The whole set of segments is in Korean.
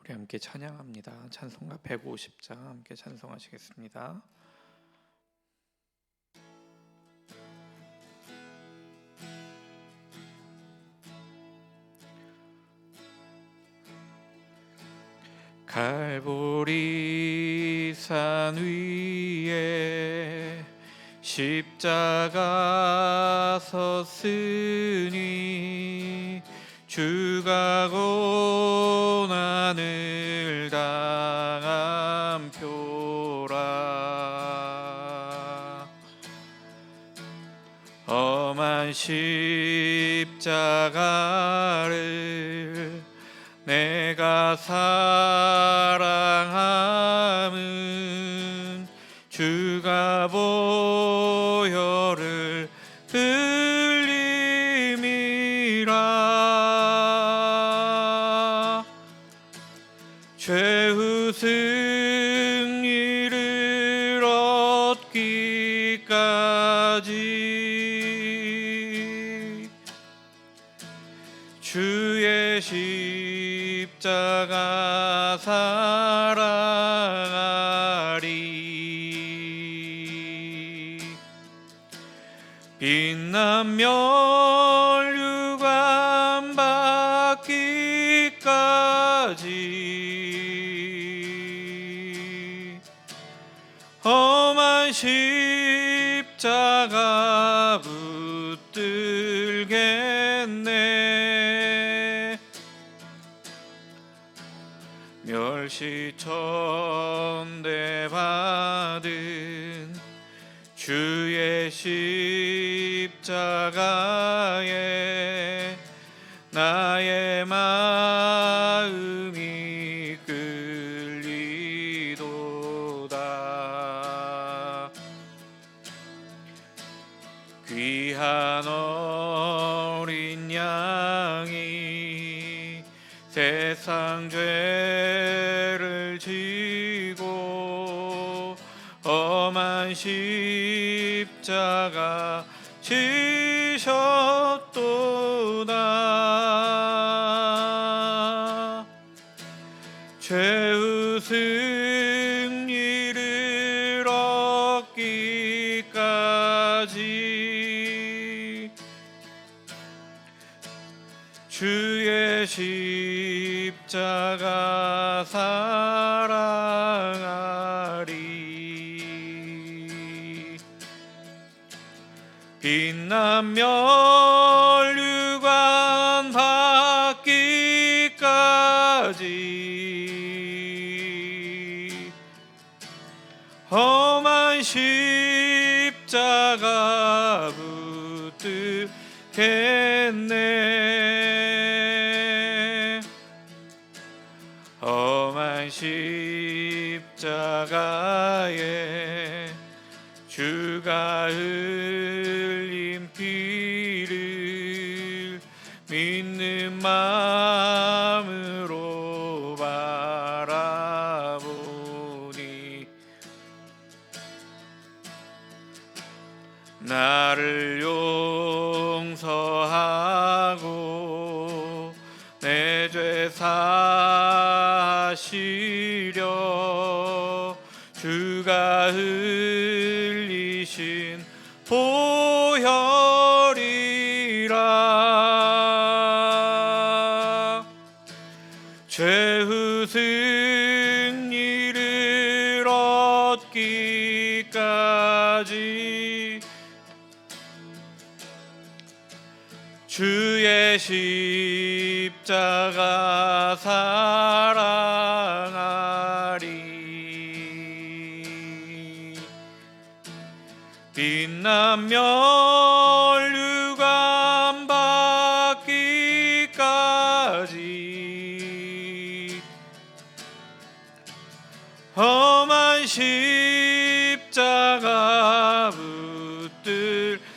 우리 함께 찬양합니다. 찬송가 150장 함께 찬송하시겠습니다. 갈보리 산 위에 십자가 섰으니 주가 고난을 당한 표라. 험한 십자가를 내가 사랑함은 주가 보혈을 흘림이라. 최후 승리를 얻기까지 주의 십자가 사랑하리. 빛난 면류관 받기까지 험한 십자가 붙들겠네. 멸시천대 받은 주의 십자가에 나의 마음이 끌리도다. 귀한 어린 양이 세상 죄를 지고 험한 십자가 지셨도다. 최후 승리를 얻기까지 주의 십자가 사랑하리. 빛난 면류관 받기까지 험한 십자가 붙들겠네. 험한 십자가에 주가 흘린 피를 믿는 마음으로 바라보니 나를 용서하고 내 죄 사하시려 주가 흘리신 보혈이라. 최후 승리를 얻기까지 주의 십자가 사랑하리. 빛난 면류관 받기까지 험한 십자가 붙들겠네.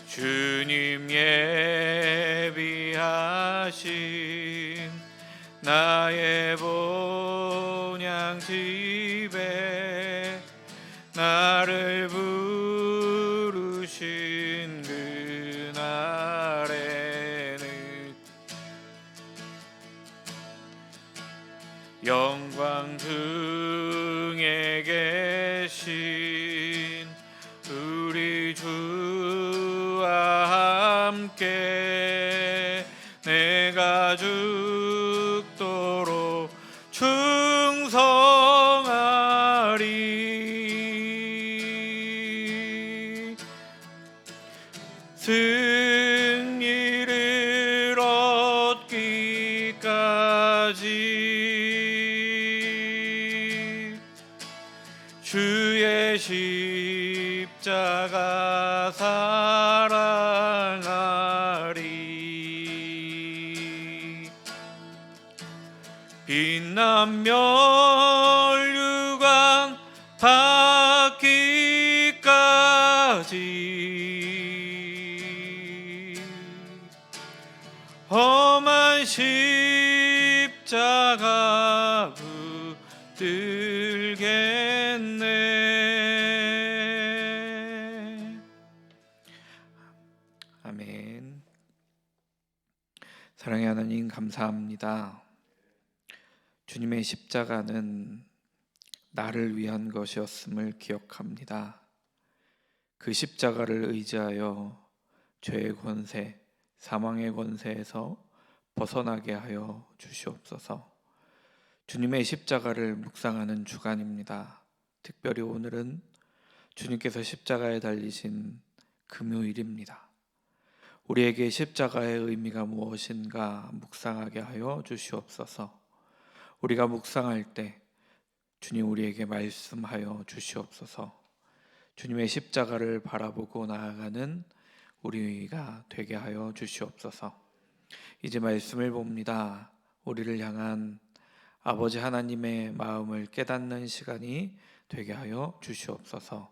주님 예비하신 나의 본향 집에 나를 부르신 그날에 되신 우리 주와 함께 내가 죽도록 충성하리. 승리를 얻기까지 주의 십자가 사랑하리. 빛난 멸류관 받기까지 험한 십자가 붙들겠네. 아멘. 사랑의 하나님, 감사합니다. 주님의 십자가는 나를 위한 것이었음을 기억합니다. 그 십자가를 의지하여 죄의 권세, 사망의 권세에서 벗어나게 하여 주시옵소서. 주님의 십자가를 묵상하는 주간입니다. 특별히 오늘은 주님께서 십자가에 달리신 금요일입니다. 우리에게 십자가의 의미가 무엇인가 묵상하게 하여 주시옵소서. 우리가 묵상할 때 주님 우리에게 말씀하여 주시옵소서. 주님의 십자가를 바라보고 나아가는 우리가 되게 하여 주시옵소서. 이제 말씀을 봅니다. 우리를 향한 아버지 하나님의 마음을 깨닫는 시간이 되게 하여 주시옵소서.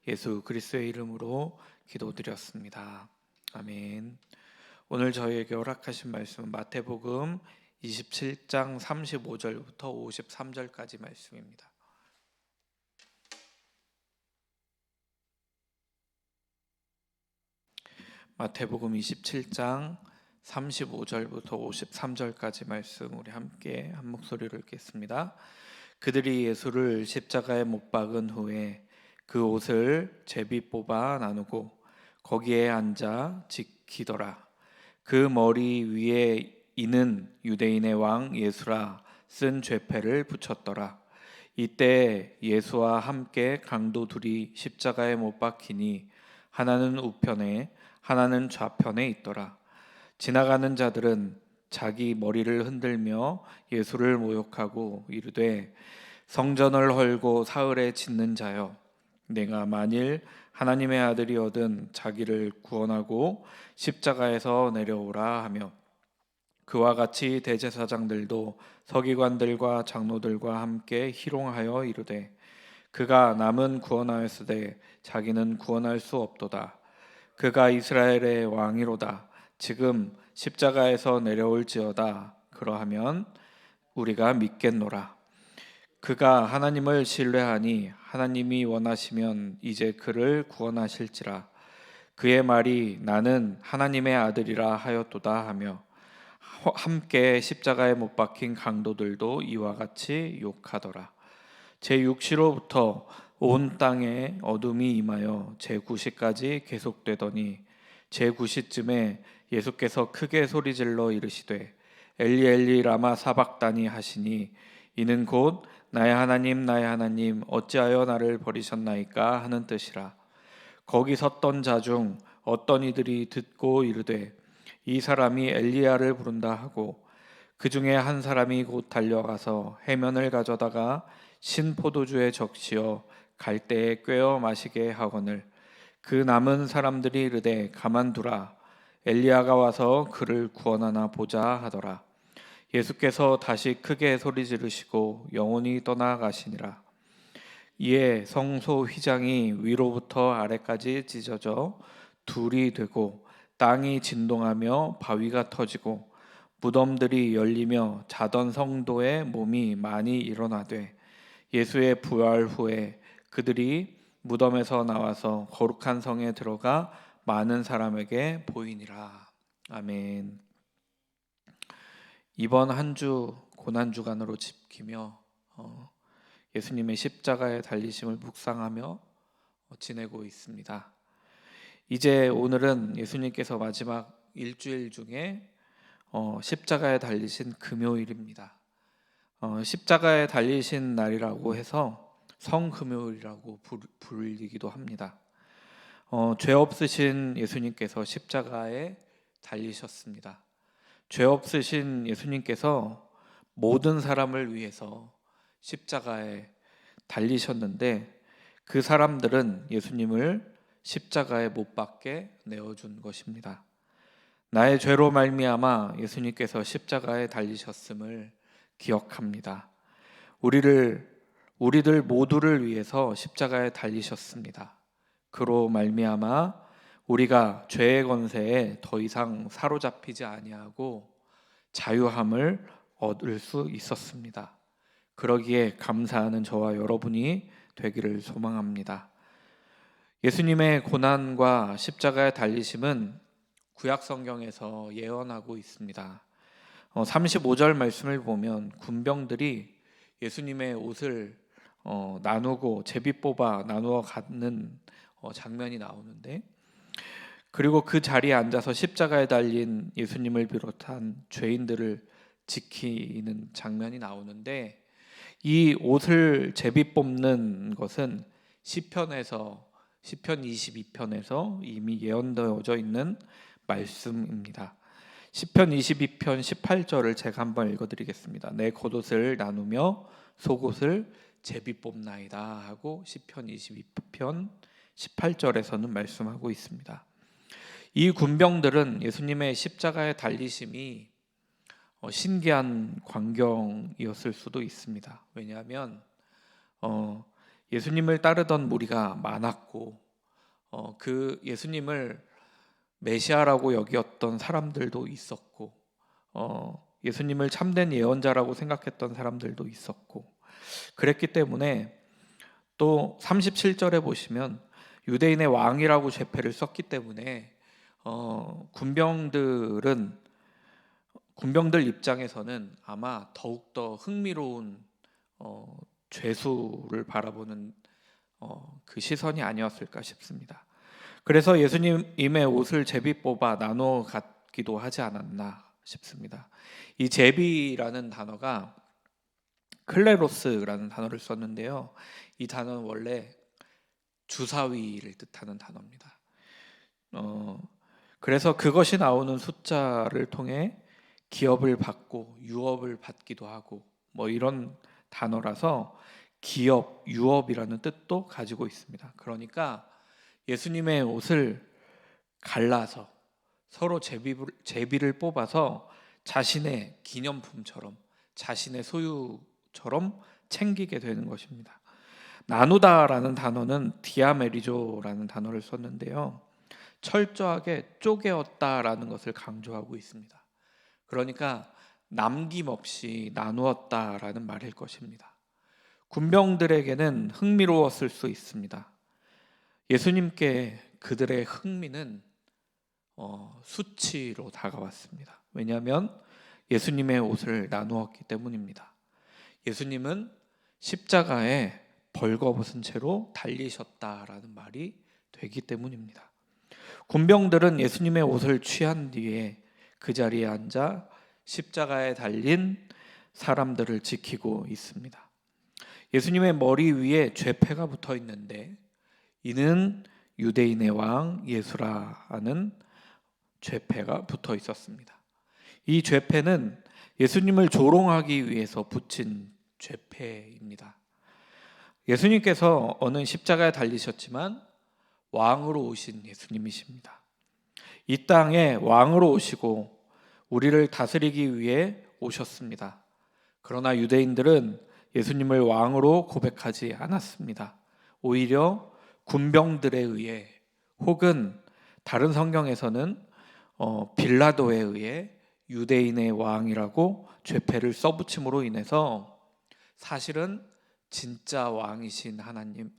예수 그리스도의 이름으로 기도드렸습니다. 아멘. 오늘 저희에게 허락하신 말씀은 마태복음 27장 35절부터 53절까지 말씀입니다. 마태복음 27장 35절부터 53절까지 말씀 우리 함께 한 목소리로 읽겠습니다. 그들이 예수를 십자가에 못 박은 후에 그 옷을 제비 뽑아 나누고 거기에 앉아 지키더라. 그 머리 위에 이는 유대인의 왕 예수라 쓴 죄패를 붙였더라. 이때 예수와 함께 강도 둘이 십자가에 못 박히니 하나는 우편에 하나는 좌편에 있더라. 지나가는 자들은 자기 머리를 흔들며 예수를 모욕하고 이르되 성전을 헐고 사흘에 짓는 자여, 내가 만일 하나님의 아들이거든 자기를 구원하고 십자가에서 내려오라 하며, 그와 같이 대제사장들도 서기관들과 장로들과 함께 희롱하여 이르되 그가 남은 구원하였으되 자기는 구원할 수 없도다. 그가 이스라엘의 왕이로다. 지금 십자가에서 내려올지어다. 그러하면 우리가 믿겠노라. 그가 하나님을 신뢰하니 하나님이 원하시면 이제 그를 구원하실지라. 그의 말이 나는 하나님의 아들이라 하였도다 하며 함께 십자가에 못 박힌 강도들도 이와 같이 욕하더라. 제6시로부터 온 땅에 어둠이 임하여 제9시까지 계속되더니 제9시쯤에 예수께서 크게 소리질러 이르시되 엘리 엘리 라마 사박다니 하시니 이는 곧 나의 하나님 어찌하여 나를 버리셨나이까 하는 뜻이라. 거기 섰던 자 중 어떤 이들이 듣고 이르되 이 사람이 엘리야를 부른다 하고, 그 중에 한 사람이 곧 달려가서 해면을 가져다가 신 포도주에 적시어 갈대에 꿰어 마시게 하거늘 그 남은 사람들이 이르되 가만두라, 엘리야가 와서 그를 구원하나 보자 하더라. 예수께서 다시 크게 소리 지르시고 영혼이 떠나가시니라. 이에 성소 휘장이 위로부터 아래까지 찢어져 둘이 되고 땅이 진동하며 바위가 터지고 무덤들이 열리며 자던 성도의 몸이 많이 일어나되, 예수의 부활 후에 그들이 무덤에서 나와서 거룩한 성에 들어가 많은 사람에게 보이니라. 아멘. 이번 한 주 고난주간으로 지키며 예수님의 십자가의 달리심을 묵상하며 지내고 있습니다. 이제 오늘은 예수님께서 마지막 일주일 중에 십자가에 달리신 금요일입니다. 십자가에 달리신 날이라고 해서 성금요일이라고 불리기도 합니다. 죄 없으신 예수님께서 십자가에 달리셨습니다. 죄 없으신 예수님께서 모든 사람을 위해서 십자가에 달리셨는데 그 사람들은 예수님을 십자가에 못 박게 내어준 것입니다. 나의 죄로 말미암아 예수님께서 십자가에 달리셨음을 기억합니다. 우리들 모두를 위해서 십자가에 달리셨습니다. 그로 말미암아 우리가 죄의 권세에 더 이상 사로잡히지 아니하고 자유함을 얻을 수 있었습니다. 그러기에 감사하는 저와 여러분이 되기를 소망합니다. 예수님의 고난과 십자가의 달리심은 구약 성경에서 예언하고 있습니다. 35절 말씀을 보면 군병들이 예수님의 옷을 나누고 제비 뽑아 나누어 갖는 장면이 나오는데, 그리고 그 자리에 앉아서 십자가에 달린 예수님을 비롯한 죄인들을 지키는 장면이 나오는데, 이 옷을 제비 뽑는 것은 시편 22편에서 이미 예언되어져 있는 말씀입니다. 시편 22편 18절을 제가 한번 읽어드리겠습니다. 내 겉옷을 나누며 속옷을 제비 뽑나이다 하고 시편 22편 18절에서는 말씀하고 있습니다. 이 군병들은 예수님의 십자가의 달리심이 신기한 광경이었을 수도 있습니다. 왜냐하면 예수님을 따르던 무리가 많았고 그 예수님을 메시아라고 여겼던 사람들도 있었고 예수님을 참된 예언자라고 생각했던 사람들도 있었고, 그랬기 때문에 또 37절에 보시면 유대인의 왕이라고 죄패를 썼기 때문에 군병들 입장에서는 아마 더욱더 흥미로운 죄수를 바라보는 그 시선이 아니었을까 싶습니다. 그래서 예수님의 옷을 제비 뽑아 나누어 갖기도 하지 않았나 싶습니다. 이 제비라는 단어가 클레로스라는 단어를 썼는데요, 이 단어는 원래 주사위를 뜻하는 단어입니다. 그래서 그것이 나오는 숫자를 통해 기업을 받고 유업을 받기도 하고 이런 단어라서 기업, 유업이라는 뜻도 가지고 있습니다. 그러니까 예수님의 옷을 갈라서 서로 제비를 뽑아서 자신의 기념품처럼, 자신의 소유처럼 챙기게 되는 것입니다. 나누다라는 단어는 디아메리조라는 단어를 썼는데요, 철저하게 쪼개었다라는 것을 강조하고 있습니다. 그러니까 남김없이 나누었다라는 말일 것입니다. 군병들에게는 흥미로웠을 수 있습니다. 예수님께 그들의 흥미는 수치로 다가왔습니다. 왜냐하면 예수님의 옷을 나누었기 때문입니다. 예수님은 십자가에 벌거벗은 채로 달리셨다라는 말이 되기 때문입니다. 군병들은 예수님의 옷을 취한 뒤에 그 자리에 앉아 십자가에 달린 사람들을 지키고 있습니다. 예수님의 머리 위에 죄패가 붙어 있는데 이는 유대인의 왕 예수라는 죄패가 붙어 있었습니다. 이 죄패는 예수님을 조롱하기 위해서 붙인 죄패입니다. 예수님께서 어느 십자가에 달리셨지만 왕으로 오신 예수님이십니다. 이 땅에 왕으로 오시고 우리를 다스리기 위해 오셨습니다. 그러나 유대인들은 예수님을 왕으로 고백하지 않았습니다. 오히려 군병들에 의해, 혹은 다른 성경에서는 빌라도에 의해 유대인의 왕이라고 죄패를 써붙임으로 인해서 사실은 진짜 왕이신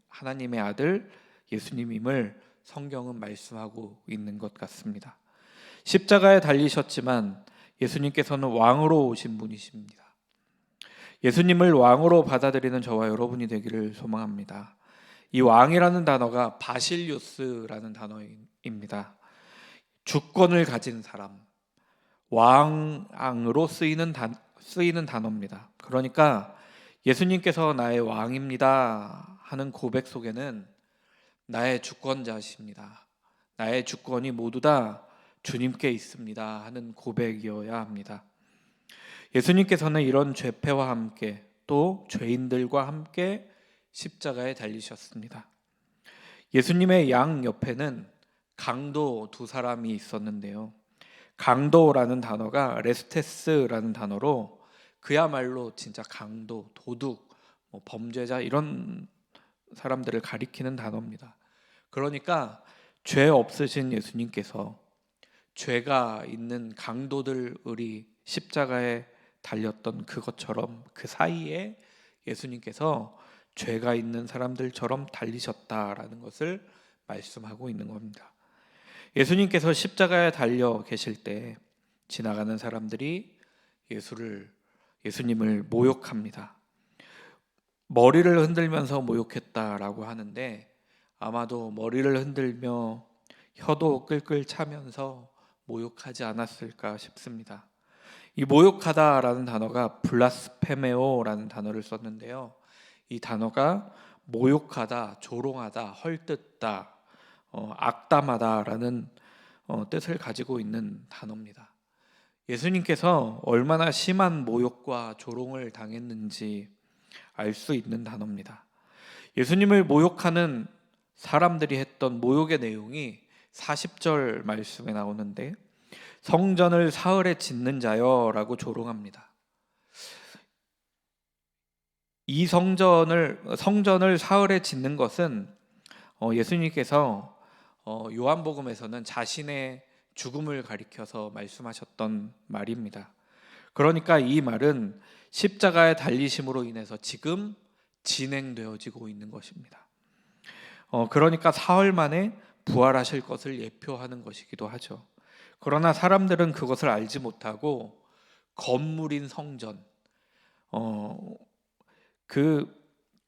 하나님의 아들 예수님임을 성경은 말씀하고 있는 것 같습니다. 십자가에 달리셨지만 예수님께서는 왕으로 오신 분이십니다. 예수님을 왕으로 받아들이는 저와 여러분이 되기를 소망합니다. 이 왕이라는 단어가 바실류스라는 단어입니다. 주권을 가진 사람, 왕으로 쓰이는 단어입니다. 그러니까 예수님께서 나의 왕입니다 하는 고백 속에는 나의 주권자십니다, 나의 주권이 모두 다 주님께 있습니다 하는 고백이어야 합니다. 예수님께서는 이런 죄패와 함께 또 죄인들과 함께 십자가에 달리셨습니다. 예수님의 양 옆에는 강도 두 사람이 있었는데요. 강도라는 단어가 레스테스라는 단어로 그야말로 진짜 강도, 도둑, 범죄자 이런 사람들을 가리키는 단어입니다. 그러니까 죄 없으신 예수님께서 죄가 있는 강도들이 십자가에 달렸던 그것처럼 그 사이에 예수님께서 죄가 있는 사람들처럼 달리셨다라는 것을 말씀하고 있는 겁니다. 예수님께서 십자가에 달려 계실 때 지나가는 사람들이 예수님을 모욕합니다. 머리를 흔들면서 모욕했다라고 하는데 아마도 머리를 흔들며 혀도 끌끌 차면서 모욕하지 않았을까 싶습니다. 이 모욕하다라는 단어가 블라스페메오라는 단어를 썼는데요. 이 단어가 모욕하다, 조롱하다, 헐뜯다, 악담하다라는 뜻을 가지고 있는 단어입니다. 예수님께서 얼마나 심한 모욕과 조롱을 당했는지 알 수 있는 단어입니다. 예수님을 모욕하는 사람들이 했던 모욕의 내용이 40절 말씀에 나오는데 성전을 사흘에 짓는 자여라고 조롱합니다. 이 성전을 사흘에 짓는 것은 예수님께서 요한복음에서는 자신의 죽음을 가리켜서 말씀하셨던 말입니다. 그러니까 이 말은 십자가에 달리심으로 인해서 지금 진행되어지고 있는 것입니다. 그러니까 사흘 만에 부활하실 것을 예표하는 것이기도 하죠. 그러나 사람들은 그것을 알지 못하고 건물인 성전,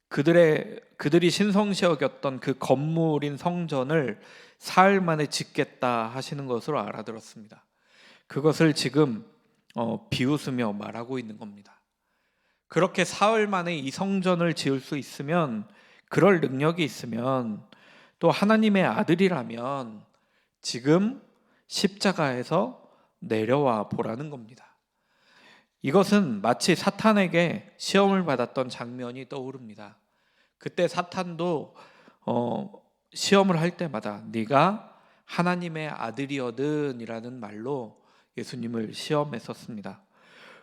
그들이 신성시 여겼던 그 건물인 성전을 사흘 만에 짓겠다 하시는 것으로 알아들었습니다. 그것을 지금 비웃으며 말하고 있는 겁니다. 그렇게 사흘 만에 이 성전을 지을 수 있으면, 그럴 능력이 있으면, 또 하나님의 아들이라면 지금 십자가에서 내려와 보라는 겁니다. 이것은 마치 사탄에게 시험을 받았던 장면이 떠오릅니다. 그때 사탄도 시험을 할 때마다 네가 하나님의 아들이거든 이라는 말로 예수님을 시험했었습니다.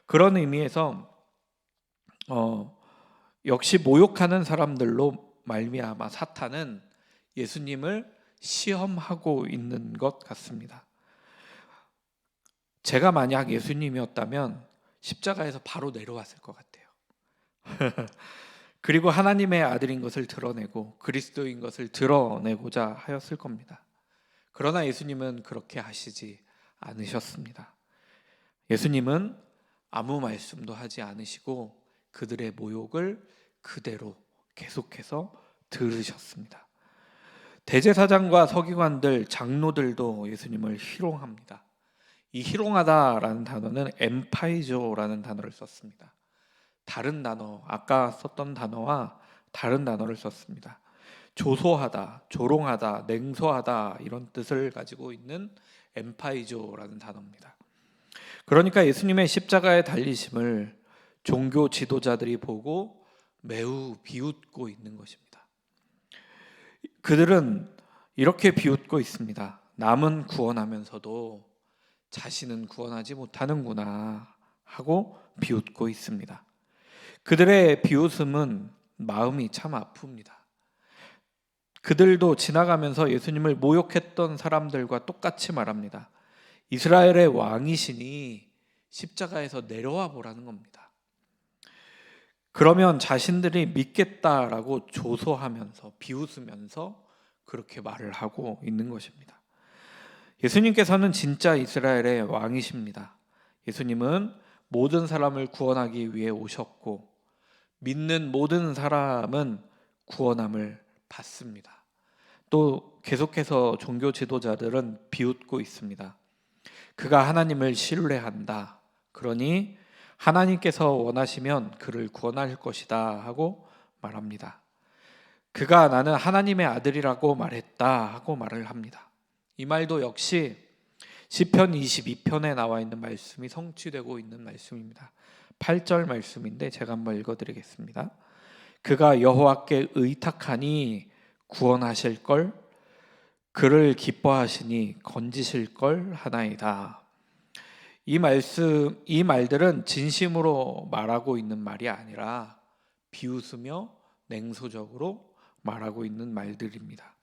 그런 의미에서 역시 모욕하는 사람들로 말미암아 사탄은 예수님을 시험하고 있는 것 같습니다. 제가 만약 예수님이었다면 십자가에서 바로 내려왔을 것 같아요. 그리고 하나님의 아들인 것을 드러내고 그리스도인 것을 드러내고자 하였을 겁니다. 그러나 예수님은 그렇게 하시지 않으셨습니다. 예수님은 아무 말씀도 하지 않으시고 그들의 모욕을 그대로 계속해서 들으셨습니다. 대제사장과 서기관들, 장로들도 예수님을 희롱합니다. 이 희롱하다라는 단어는 엠파이조라는 단어를 썼습니다. 다른 단어, 아까 썼던 단어와 다른 단어를 썼습니다. 조소하다, 조롱하다, 냉소하다 이런 뜻을 가지고 있는 엠파이조라는 단어입니다. 그러니까 예수님의 십자가에 달리심을 종교 지도자들이 보고 매우 비웃고 있는 것입니다. 그들은 이렇게 비웃고 있습니다. 남은 구원하면서도 자신은 구원하지 못하는구나 하고 비웃고 있습니다. 그들의 비웃음은 마음이 참 아픕니다. 그들도 지나가면서 예수님을 모욕했던 사람들과 똑같이 말합니다. 이스라엘의 왕이시니 십자가에서 내려와 보라는 겁니다. 그러면 자신들이 믿겠다라고 조소하면서 비웃으면서 그렇게 말을 하고 있는 것입니다. 예수님께서는 진짜 이스라엘의 왕이십니다. 예수님은 모든 사람을 구원하기 위해 오셨고 믿는 모든 사람은 구원함을 받습니다. 또 계속해서 종교 지도자들은 비웃고 있습니다. 그가 하나님을 신뢰한다. 그러니 하나님께서 원하시면 그를 구원할 것이다 하고 말합니다. 그가 나는 하나님의 아들이라고 말했다 하고 말을 합니다. 이 말도 역시 시편 22편에 나와 있는 말씀이 성취되고 있는 말씀입니다. 8절 말씀인데 제가 한번 읽어드리겠습니다. 그가 여호와께 의탁하니 구원하실 걸, 그를 기뻐하시니 건지실 걸 하나이다. 이 말들은 진심으로 말하고 있는 말이 아니라 비웃으며 냉소적으로 말하고 있는 말들입니다.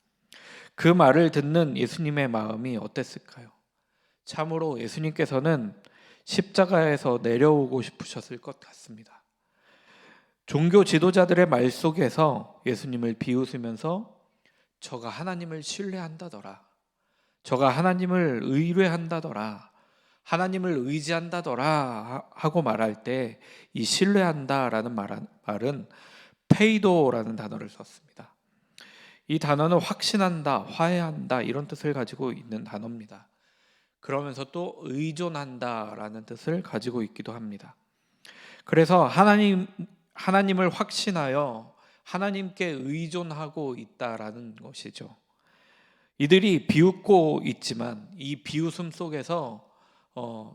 그 말을 듣는 예수님의 마음이 어땠을까요? 참으로 예수님께서는 십자가에서 내려오고 싶으셨을 것 같습니다. 종교 지도자들의 말 속에서 예수님을 비웃으면서 저가 하나님을 신뢰한다더라, 저가 하나님을 의뢰한다더라, 하나님을 의지한다더라 하고 말할 때 이 신뢰한다라는 말은 페이도라는 단어를 썼습니다. 이 단어는 확신한다, 화해한다 이런 뜻을 가지고 있는 단어입니다. 그러면서 또 의존한다라는 뜻을 가지고 있기도 합니다. 그래서 하나님을 확신하여 하나님께 의존하고 있다라는 것이죠. 이들이 비웃고 있지만 이 비웃음 속에서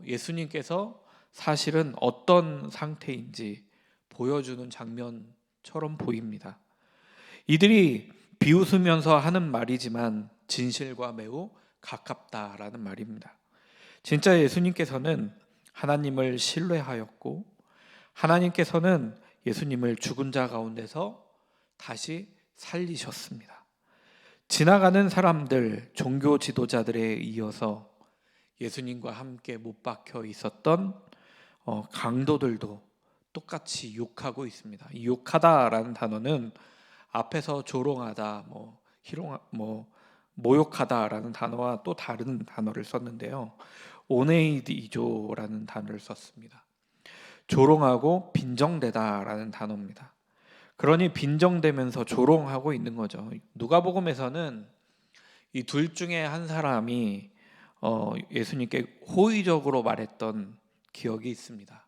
예수님께서 사실은 어떤 상태인지 보여주는 장면처럼 보입니다. 이들이 비웃으면서 하는 말이지만 진실과 매우 가깝다라는 말입니다. 진짜 예수님께서는 하나님을 신뢰하였고 하나님께서는 예수님을 죽은 자 가운데서 다시 살리셨습니다. 지나가는 사람들, 종교 지도자들에 이어서 예수님과 함께 못 박혀 있었던 강도들도 똑같이 욕하고 있습니다. 이 욕하다라는 단어는 앞에서 조롱하다, 모욕하다라는 단어와 또 다른 단어를 썼는데요. 오네이디조라는 단어를 썼습니다. 조롱하고 빈정대다라는 단어입니다. 그러니 빈정대면서 조롱하고 있는 거죠. 누가복음에서는 이 둘 중에 한 사람이 예수님께 호의적으로 말했던 기억이 있습니다.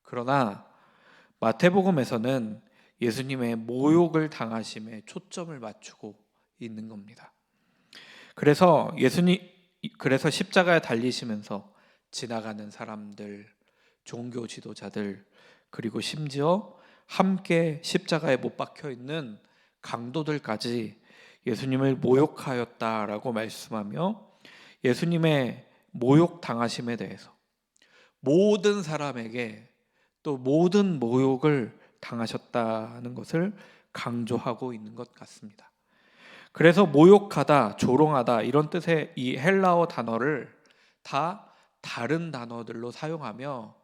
그러나 마태복음에서는 예수님의 모욕을 당하심에 초점을 맞추고 있는 겁니다. 그래서 십자가에 달리시면서 지나가는 사람들, 종교 지도자들, 그리고 심지어 함께 십자가에 못 박혀 있는 강도들까지 예수님을 모욕하였다라고 말씀하며 예수님의 모욕 당하심에 대해서 모든 사람에게 또 모든 모욕을 당하셨다는 것을 강조하고 있는 것 같습니다. 그래서 모욕하다, 조롱하다 이런 뜻의 이 헬라어 단어를 다 다른 단어들로 사용하며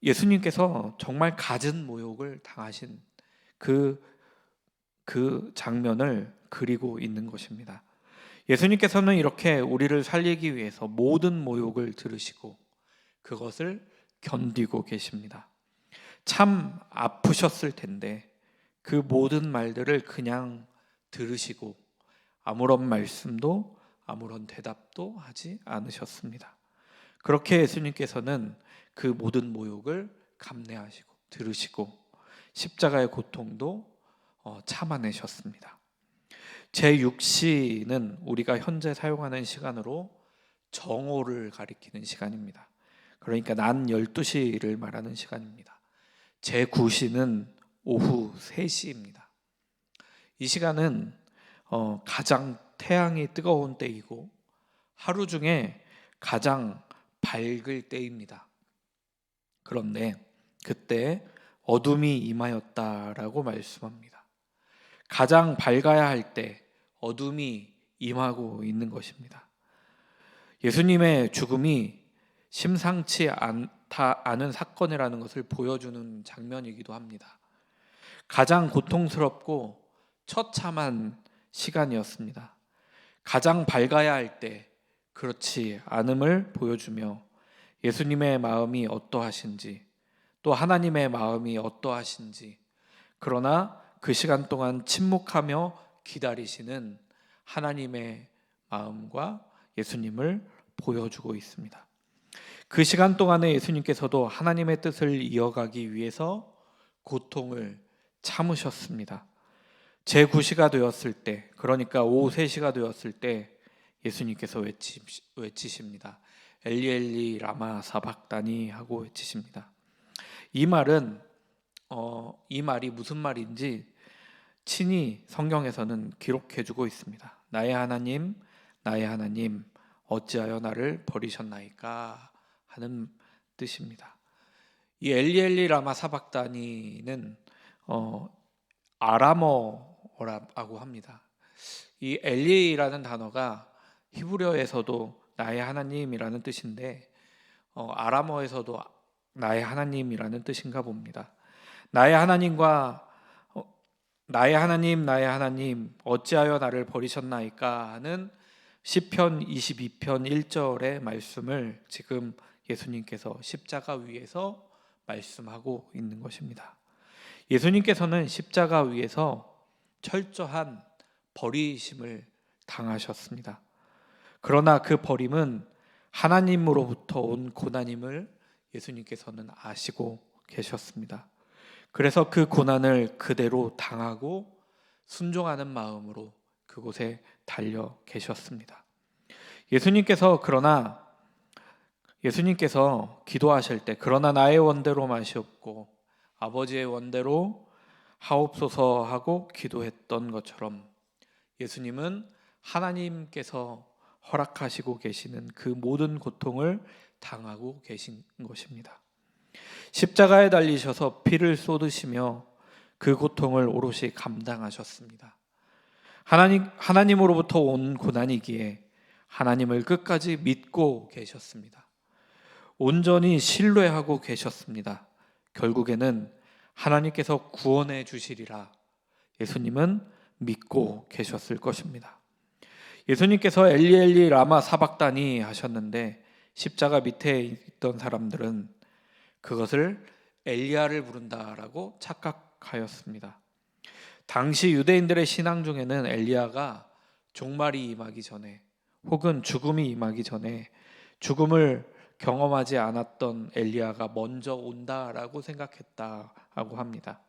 예수님께서 정말 갖은 모욕을 당하신 그 장면을 그리고 있는 것입니다. 예수님께서는 이렇게 우리를 살리기 위해서 모든 모욕을 들으시고 그것을 견디고 계십니다. 참 아프셨을 텐데 그 모든 말들을 그냥 들으시고 아무런 말씀도 아무런 대답도 하지 않으셨습니다. 그렇게 예수님께서는 그 모든 모욕을 감내하시고 들으시고 십자가의 고통도 참아내셨습니다. 제6시는 우리가 현재 사용하는 시간으로 정오를 가리키는 시간입니다. 그러니까 낮 12시를 말하는 시간입니다. 제9시는 오후 3시입니다. 이 시간은 가장 태양이 뜨거운 때이고 하루 중에 가장 밝을 때입니다. 그런데 그때 어둠이 임하였다라고 말씀합니다. 가장 밝아야 할 때 어둠이 임하고 있는 것입니다. 예수님의 죽음이 심상치 않은 사건이라는 것을 보여주는 장면이기도 합니다. 가장 고통스럽고 처참한 시간이었습니다. 가장 밝아야 할 때 그렇지 않음을 보여주며 예수님의 마음이 어떠하신지 또 하나님의 마음이 어떠하신지, 그러나 그 시간 동안 침묵하며 기다리시는 하나님의 마음과 예수님을 보여주고 있습니다. 그 시간 동안에 예수님께서도 하나님의 뜻을 이어가기 위해서 고통을 참으셨습니다. 제9시가 되었을 때, 그러니까 오후 3시가 되었을 때 예수님께서 외치십니다. 엘리 엘리 라마 사박다니 하고 외치십니다. 이 말은 이 말이 무슨 말인지 친히 성경에서는 기록해주고 있습니다. 나의 하나님, 나의 하나님, 어찌하여 나를 버리셨나이까 하는 뜻입니다. 이 엘리 엘리 라마 사박다니는 아람어라고 합니다. 이 엘리라는 단어가 히브리어에서도 나의 하나님이라는 뜻인데 아람어에서도 나의 하나님이라는 뜻인가 봅니다. 나의 하나님과 나의 하나님, 나의 하나님, 어찌하여 나를 버리셨나이까 하는 시편 22편 1절의 말씀을 지금 예수님께서 십자가 위에서 말씀하고 있는 것입니다. 예수님께서는 십자가 위에서 철저한 버리심을 당하셨습니다. 그러나 그 버림은 하나님으로부터 온 고난임을 예수님께서는 아시고 계셨습니다. 그래서 그 고난을 그대로 당하고 순종하는 마음으로 그곳에 달려 계셨습니다. 예수님께서 기도하실 때 그러나 나의 원대로 마시옵고 아버지의 원대로 하옵소서 하고 기도했던 것처럼 예수님은 하나님께서 허락하시고 계시는 그 모든 고통을 당하고 계신 것입니다. 십자가에 달리셔서 피를 쏟으시며 그 고통을 오롯이 감당하셨습니다. 하나님으로부터 온 고난이기에 하나님을 끝까지 믿고 계셨습니다. 온전히 신뢰하고 계셨습니다. 결국에는 하나님께서 구원해 주시리라 예수님은 믿고 계셨을 것입니다. 예수님께서 엘리 엘리 라마 사박다니 하셨는데 십자가 밑에 있던 사람들은 그것을 엘리야를 부른다라고 착각하였습니다. 당시 유대인들의 신앙 중에는 엘리야가 종말이 임하기 전에 혹은 죽음이 임하기 전에 죽음을 경험하지 않았던 엘리야가 먼저 온다라고 생각했다고 합니다.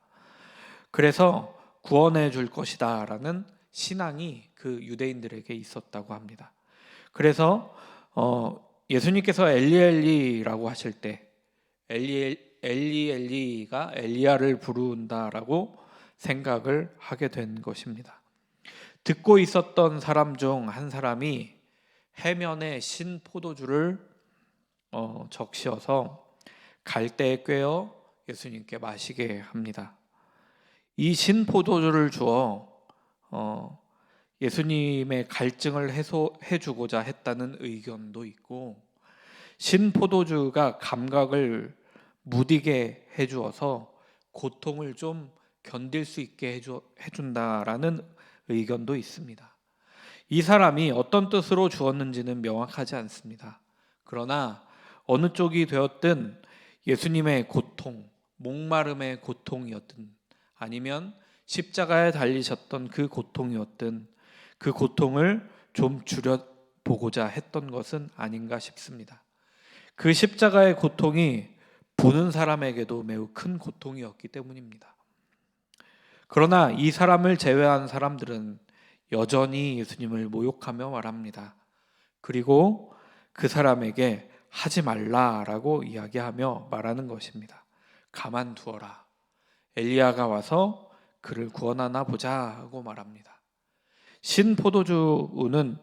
그래서 구원해 줄 것이다라는 신앙이 그 유대인들에게 있었다고 합니다. 그래서 예수님께서 엘리 엘리라고 하실 때 엘리가 엘리야를 부른다라고 생각을 하게 된 것입니다. 듣고 있었던 사람 중 한 사람이 해면에 신 포도주를 적셔서 갈대에 꿰어 예수님께 마시게 합니다. 이 신 포도주를 주어 예수님의 갈증을 해소해주고자 했다는 의견도 있고, 신 포도주가 감각을 무디게 해주어서 고통을 좀 견딜 수 있게 해준다라는 의견도 있습니다. 이 사람이 어떤 뜻으로 주었는지는 명확하지 않습니다. 그러나 어느 쪽이 되었든 예수님의 고통, 목마름의 고통이었든 아니면 십자가에 달리셨던 그 고통이었든 그 고통을 좀 줄여보고자 했던 것은 아닌가 싶습니다. 그 십자가의 고통이 보는 사람에게도 매우 큰 고통이었기 때문입니다. 그러나 이 사람을 제외한 사람들은 여전히 예수님을 모욕하며 말합니다. 그리고 그 사람에게 하지 말라라고 이야기하며 말하는 것입니다. 가만두어라. 엘리야가 와서 그를 구원하나 보자 하고 말합니다. 신포도주를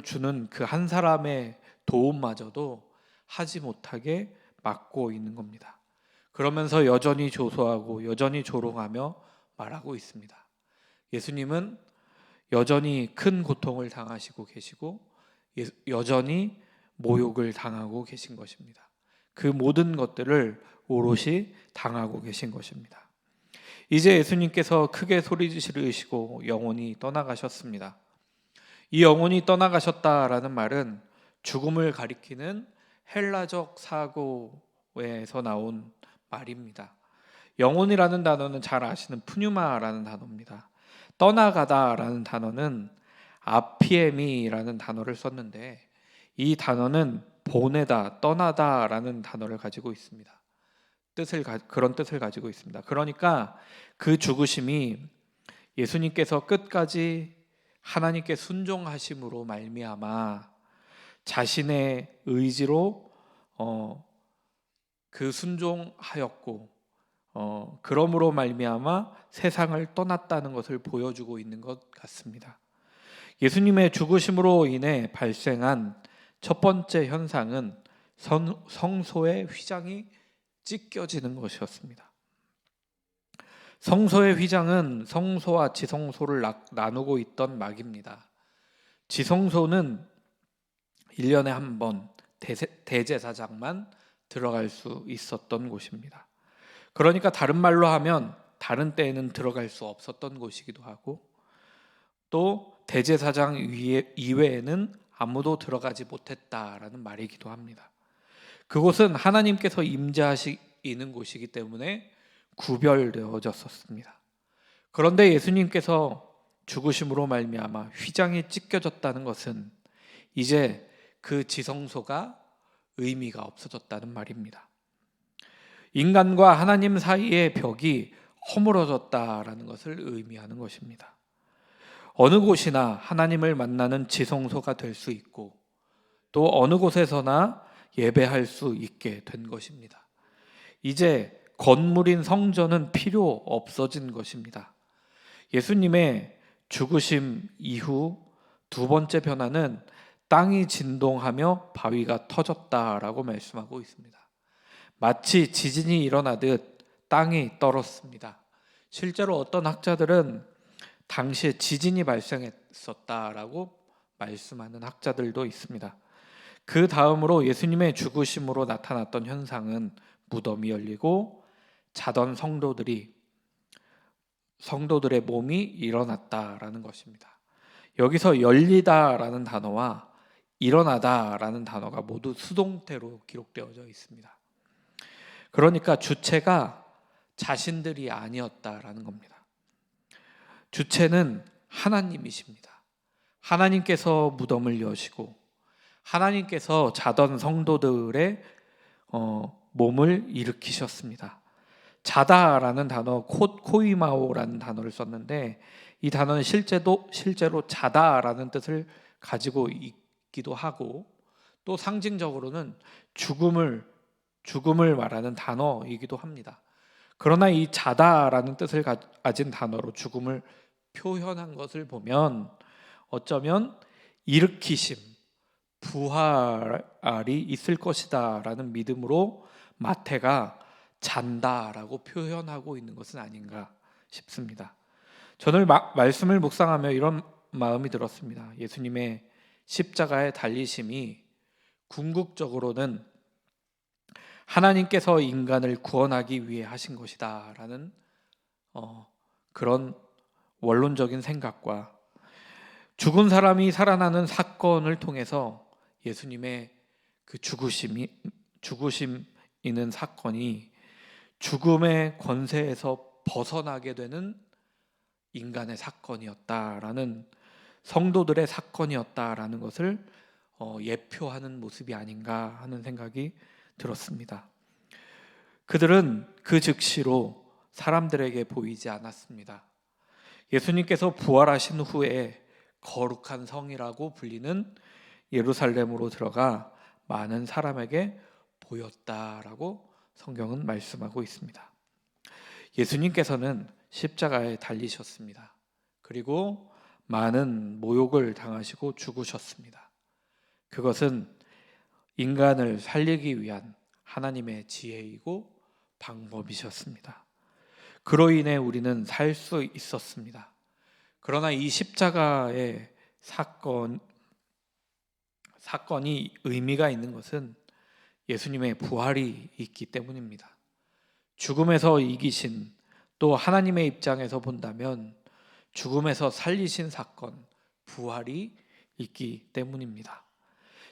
주는 그 한 사람의 도움마저도 하지 못하게 막고 있는 겁니다. 그러면서 여전히 조소하고 여전히 조롱하며 말하고 있습니다. 예수님은 여전히 큰 고통을 당하시고 계시고 여전히 모욕을 당하고 계신 것입니다. 그 모든 것들을 오롯이 당하고 계신 것입니다. 이제 예수님께서 크게 소리 지르시고 영혼이 떠나가셨습니다. 이 영혼이 떠나가셨다라는 말은 죽음을 가리키는 헬라적 사고 영혼에서 나온 말입니다. 영혼이라는 단어는 잘 아시는 푸뉴마라는 단어입니다. 떠나가다라는 단어는 아피에미라는 단어를 썼는데, 이 단어는 보내다, 떠나다라는 단어를 가지고 있습니다. 그런 뜻을 가지고 있습니다. 그러니까 그 죽으심이 예수님께서 끝까지 하나님께 순종하심으로 말미암아 자신의 의지로 그 순종하였고, 그러므로 말미암아 세상을 떠났다는 것을 보여주고 있는 것 같습니다. 예수님의 죽으심으로 인해 발생한 첫 번째 현상은 성소의 휘장이 찢겨지는 것이었습니다. 성소의 휘장은 성소와 지성소를 나누고 있던 막입니다. 지성소는 1년에 한 번 대제사장만 들어갈 수 있었던 곳입니다. 그러니까 다른 말로 하면 다른 때에는 들어갈 수 없었던 곳이기도 하고, 또 대제사장 이외에는 아무도 들어가지 못했다라는 말이기도 합니다. 그곳은 하나님께서 임재하시는 곳이기 때문에 구별되어졌었습니다. 그런데 예수님께서 죽으심으로 말미암아 휘장이 찢겨졌다는 것은 이제 그 지성소가 의미가 없어졌다는 말입니다. 인간과 하나님 사이의 벽이 허물어졌다라는 것을 의미하는 것입니다. 어느 곳이나 하나님을 만나는 지성소가 될 수 있고, 또 어느 곳에서나 예배할 수 있게 된 것입니다. 이제 건물인 성전은 필요 없어진 것입니다. 예수님의 죽으심 이후 두 번째 변화는 땅이 진동하며 바위가 터졌다라고 말씀하고 있습니다. 마치 지진이 일어나듯 땅이 떨었습니다. 실제로 어떤 학자들은 당시에 지진이 발생했었다라고 말씀하는 학자들도 있습니다. 그 다음으로 예수님의 죽으심으로 나타났던 현상은 무덤이 열리고 자던 성도들의 몸이 일어났다라는 것입니다. 여기서 열리다라는 단어와 일어나다라는 단어가 모두 수동태로 기록되어져 있습니다. 그러니까 주체가 자신들이 아니었다라는 겁니다. 주체는 하나님이십니다. 하나님께서 무덤을 여시고 하나님께서 자던 성도들의 몸을 일으키셨습니다. 자다라는 단어, 코이마오라는 단어를 썼는데, 이 단어는 실제로 자다라는 뜻을 가지고 있기도 하고, 또 상징적으로는 죽음을 말하는 단어이기도 합니다. 그러나 이 자다라는 뜻을 가진 단어로 죽음을 표현한 것을 보면 어쩌면 일으키심, 부활이 있을 것이다 라는 믿음으로 마태가 잔다라고 표현하고 있는 것은 아닌가 싶습니다. 저는 말씀을 묵상하며 이런 마음이 들었습니다. 예수님의 십자가의 달리심이 궁극적으로는 하나님께서 인간을 구원하기 위해 하신 것이다 라는 그런 원론적인 생각과, 죽은 사람이 살아나는 사건을 통해서 예수님의 그 죽으심이는 사건이 죽음의 권세에서 벗어나게 되는 인간의 사건이었다라는, 성도들의 사건이었다라는 것을 예표하는 모습이 아닌가 하는 생각이 들었습니다. 그들은 그 즉시로 사람들에게 보이지 않았습니다. 예수님께서 부활하신 후에 거룩한 성이라고 불리는 예루살렘으로 들어가 많은 사람에게 보였다라고 성경은 말씀하고 있습니다. 예수님께서는 십자가에 달리셨습니다. 그리고 많은 모욕을 당하시고 죽으셨습니다. 그것은 인간을 살리기 위한 하나님의 지혜이고 방법이셨습니다. 그로 인해 우리는 살 수 있었습니다. 그러나 이 십자가의 사건이 의미가 있는 것은 예수님의 부활이 있기 때문입니다. 죽음에서 이기신, 또 하나님의 입장에서 본다면 죽음에서 살리신 사건, 부활이 있기 때문입니다.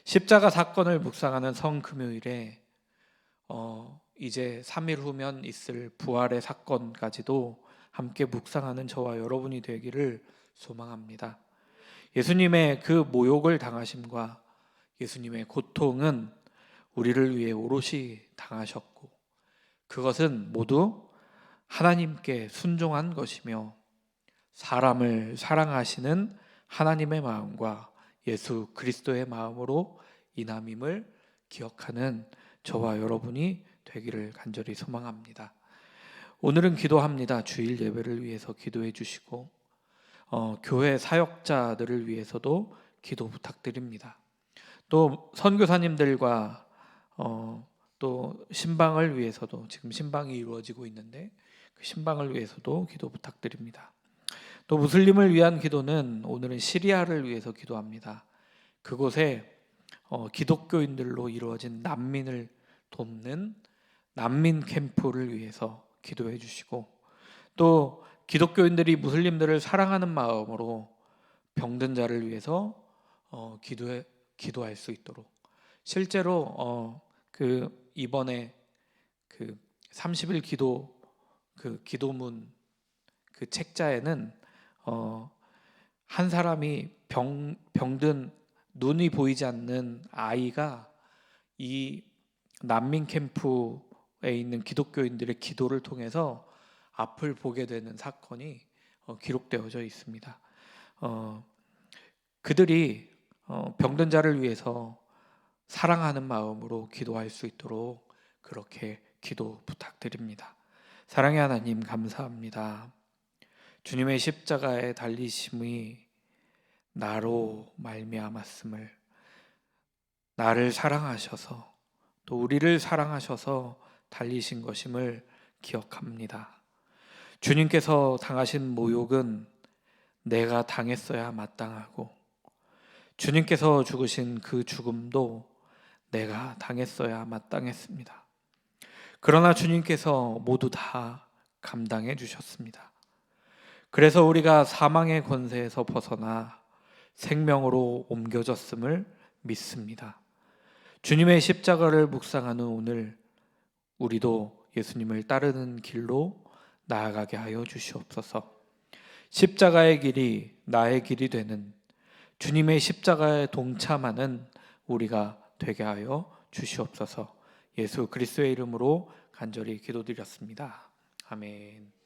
십자가 사건을 묵상하는 성금요일에 이제 3일 후면 있을 부활의 사건까지도 함께 묵상하는 저와 여러분이 되기를 소망합니다. 예수님의 그 모욕을 당하심과 예수님의 고통은 우리를 위해 오롯이 당하셨고, 그것은 모두 하나님께 순종한 것이며 사람을 사랑하시는 하나님의 마음과 예수 그리스도의 마음으로 인함임을 기억하는 저와 여러분이 되기를 간절히 소망합니다. 오늘은 기도합니다. 주일 예배를 위해서 기도해 주시고 교회 사역자들을 위해서도 기도 부탁드립니다. 또 선교사님들과 또 신방을 위해서도, 지금 신방이 이루어지고 있는데 그 신방을 위해서도 기도 부탁드립니다. 또 무슬림을 위한 기도는 오늘은 시리아를 위해서 기도합니다. 그곳에 기독교인들로 이루어진 난민을 돕는 난민 캠프를 위해서 기도해 주시고, 또 기독교인들이 무슬림들을 사랑하는 마음으로 병든 자를 위해서 기도할 수 있도록, 실제로 이번에 그 30일 기도 기도문 그 책자에는 한 사람이 병든 눈이 보이지 않는 아이가 이 난민 캠프에 있는 기독교인들의 기도를 통해서 앞을 보게 되는 사건이 기록되어져 있습니다. 그들이 병든 자를 위해서 사랑하는 마음으로 기도할 수 있도록 그렇게 기도 부탁드립니다. 사랑의 하나님, 감사합니다. 주님의 십자가의 달리심이 나로 말미암았음을, 나를 사랑하셔서 또 우리를 사랑하셔서 달리신 것임을 기억합니다. 주님께서 당하신 모욕은 내가 당했어야 마땅하고, 주님께서 죽으신 그 죽음도 내가 당했어야 마땅했습니다. 그러나 주님께서 모두 다 감당해 주셨습니다. 그래서 우리가 사망의 권세에서 벗어나 생명으로 옮겨졌음을 믿습니다. 주님의 십자가를 묵상하는 오늘, 우리도 예수님을 따르는 길로 나아가게 하여 주시옵소서. 십자가의 길이 나의 길이 되는, 주님의 십자가에 동참하는 우리가 되게 하여 주시옵소서. 예수 그리스도의 이름으로 간절히 기도드렸습니다. 아멘.